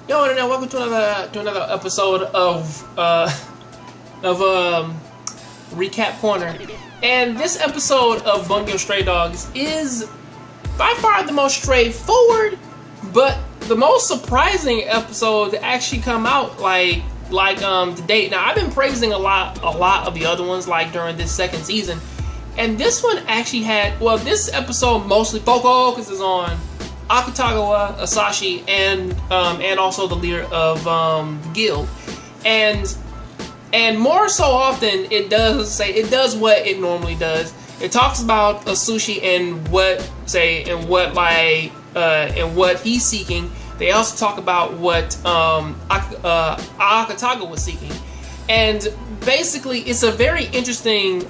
Yo, and welcome to another episode of Recap Corner. And this episode of Bungo Stray Dogs is by far the most straightforward, but the most surprising episode to actually come out to date. Now, I've been praising a lot of the other ones during this second season, and this one actually this episode mostly focuses on Akutagawa, Asashi, and also the leader of the guild, and more so often it does what it normally does. It talks about Asashi and what he's seeking. They also talk about what Akutagawa was seeking, and basically it's a very interesting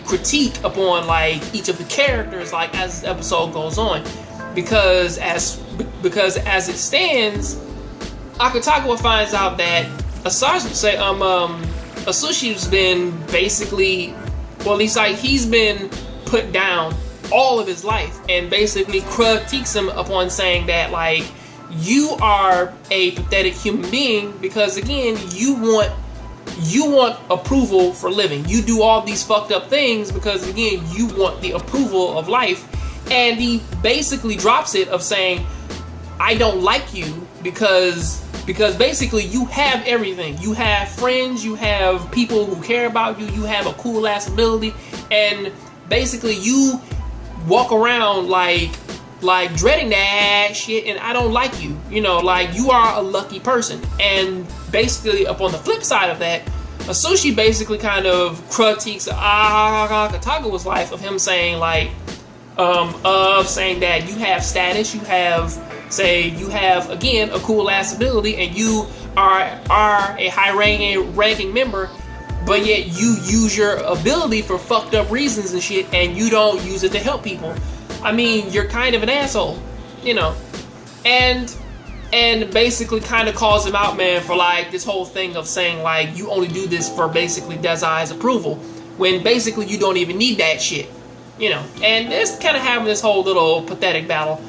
critique upon each of the characters as the episode goes on. Because as it stands, Akutagawa finds out that Asashi's been basically, he's been put down all of his life, and basically critiques him upon saying that you are a pathetic human being because again you want approval for living. You do all these fucked up things because again you want the approval of life. And he basically drops it of saying, I don't like you because basically you have everything. You have friends, you have people who care about you, you have a cool ass ability, and basically you walk around dreading that shit, and I don't like you. You are a lucky person. And basically upon the flip side of that, Asashi basically kind of critiques Akutagawa's life of him saying saying that you have status, you have again a cool ass ability, and you are a high ranking member, but yet you use your ability for fucked up reasons and shit, and you don't use it to help people. I mean, you're kind of an asshole, and basically kind of calls him out, man, for this whole thing of saying you only do this for basically Dazai's approval, when basically you don't even need that shit. And it's kind of having this whole little pathetic battle.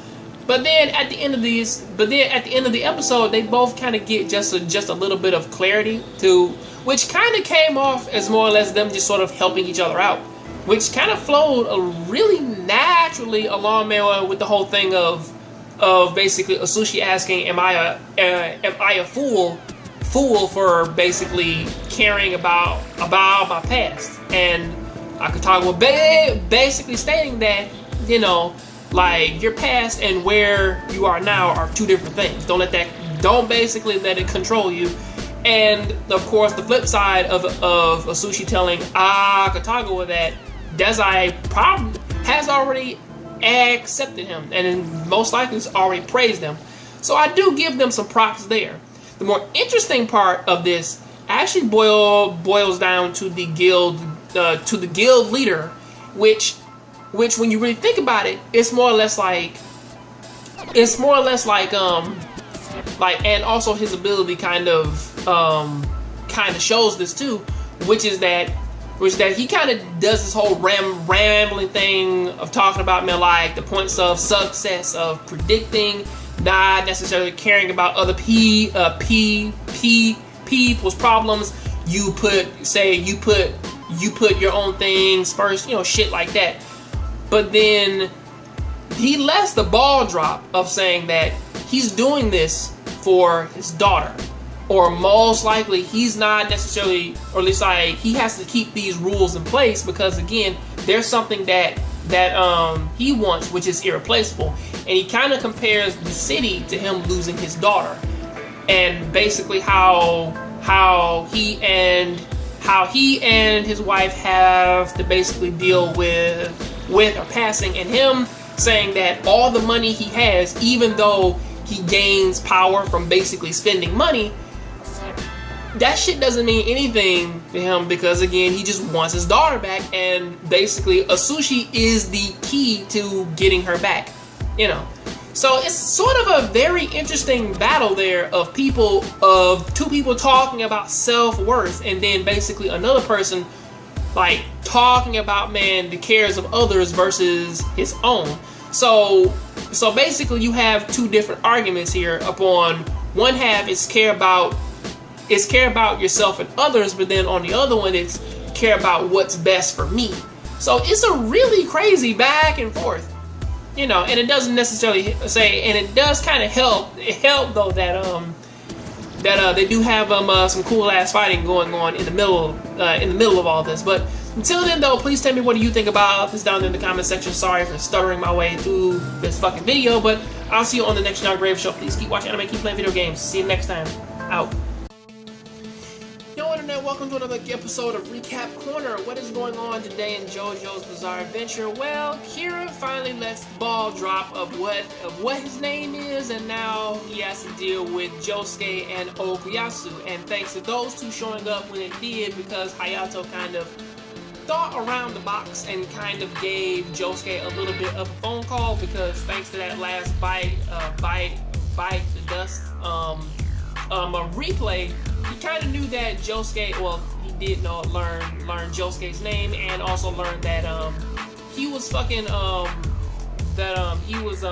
But then at the end of the episode, they both kind of get just a little bit of clarity which kind of came off as more or less them just sort of helping each other out, which kind of flowed really naturally along with the whole thing of basically Asashi asking, am I a fool for basically caring about my past, and Akutagawa basically stating that, your past and where you are now are two different things. Don't basically let it control you. And of course, the flip side of Asashi telling Akutagawa that Dazai probably has already accepted him and most likely has already praised him. So I do give them some props there. The more interesting part of this actually boils down to the guild leader, which when you really think about it, it's more or less and also his ability kind of shows this too, which is that he kind of does this whole rambling thing of talking about the points of success of predicting, not necessarily caring about other people's problems. You put your own things first, shit like that. But then he lets the ball drop of saying that he's doing this for his daughter, or most likely he's not necessarily, or at least he has to keep these rules in place because again, there's something that he wants, which is irreplaceable. And he kind of compares the city to him losing his daughter, and basically how he and his wife have to basically deal with her passing, and him saying that all the money he has, even though he gains power from basically spending money, that shit doesn't mean anything to him because again, he just wants his daughter back, and basically Asashi is the key to getting her back, So it's sort of a very interesting battle there of two people talking about self-worth, and then basically another person talking about the cares of others versus his own. So basically you have two different arguments here upon one half is care about yourself and others, but then on the other one it's care about what's best for me. So it's a really crazy back and forth, you know. And it doesn't necessarily say, and it does kind of help. It helped though that they do have some cool ass fighting going on in the middle of all this. But until then though, please tell me what do you think about this down in the comment section. Sorry for stuttering my way through this fucking video, but I'll see you on the next John Graves show. Please keep watching anime, keep playing video games. See you next time. Out. Yo, internet, welcome to another episode of Recap Corner. What is going on today in JoJo's Bizarre Adventure? Well, Kira finally lets the ball drop of what his name is, and now he has to deal with Josuke and Okuyasu. And thanks to those two showing up when it did, because Hayato kind of thought around the box and kind of gave Josuke a little bit of a phone call, because thanks to that last bite the dust a replay, he kind of knew that Josuke, well, he did learn Josuke's name, and also learned that he was fucking he was